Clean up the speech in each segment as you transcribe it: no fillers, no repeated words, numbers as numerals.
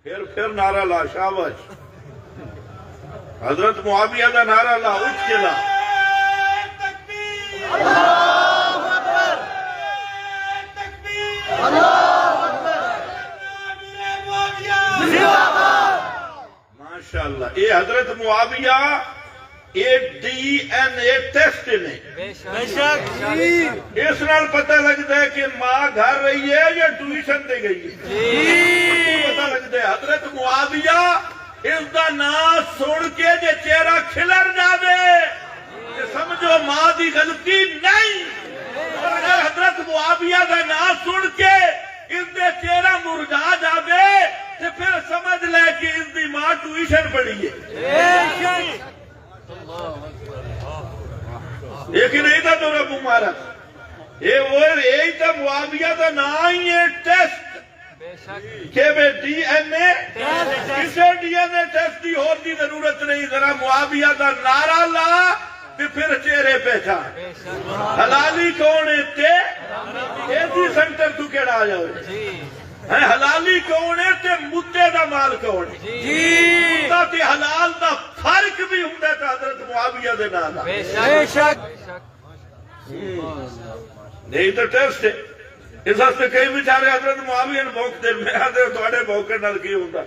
پھر نعرہ لا شاباش حضرت معاویہ دا نعرہ لا اٹھ کے لا ماشاءاللہ اے حضرت معاویہ اے ڈی این اے ٹیسٹ نے اس نال پتہ لگتا ہے کہ ماں گھر رہی ہے یا ٹیوشن دے گئی ہے پتہ لگتا ہے حضرت معاویہ اس دا نام سن کے جے چہرہ کھلر جاوے کہ سمجھو ماں دی غلطی نہیں اگر حضرت معاویہ دا نام سن کے اس دے چہرہ مرجا جاوے تو پھر سمجھ لے کہ اس دی ماں ٹیوشن پڑھی ہے لیکن نہیں تھا تو رب مبارک یہی تھا معاویہ دا نام ہی ہے ٹیسٹ کہ بے ڈی این اے کسے ڈی این اے ٹیسٹ دی اور دی ضرورت نہیں ذرا معاویہ دا نعرہ لا پھر چہرے پہچان حلالی کون ہے تے ایسی سنٹر تو کیڑا آ جاؤ حلالی کون ہے تے مدے دا مال کون ہے مدہ تے حلال دا فرق بھی ہوتا ہے حضرت معاویہ دے نام بے شک نہیں تو ٹیسٹ ہے اس واسطے کئی بیچارے حضرت معاویہ نے بھوک دے میں آدھے تھوڑے بھوکے نال کی ہوتا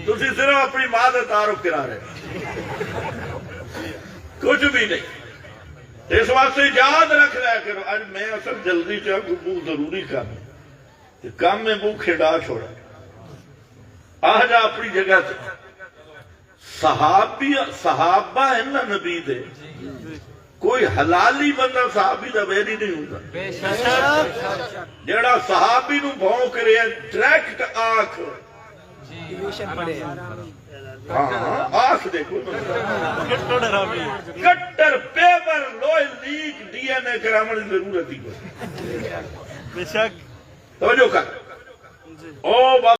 تسی صرف اپنی ماں دے تعارف کرا رہے کچھ بھی نہیں اس واسطے یاد رکھ رہا کرو آج میں اصل جلدی چاہ کو بو ضروری کام میں بو کھڑا چھوڑا آ جا اپنی جگہ سے صحابہ ہیں نا نبی دے کوئی حلالی بندہ صحابی دا ویری نہیں ہوتا جڑا صحابی نو بھونک رہے ہیں ڈریکٹ آنکھ آنکھ دیکھو کٹر پیور لوئے لیک ڈی این اے کرامن ضرورت ہی کوئی توجہ کر او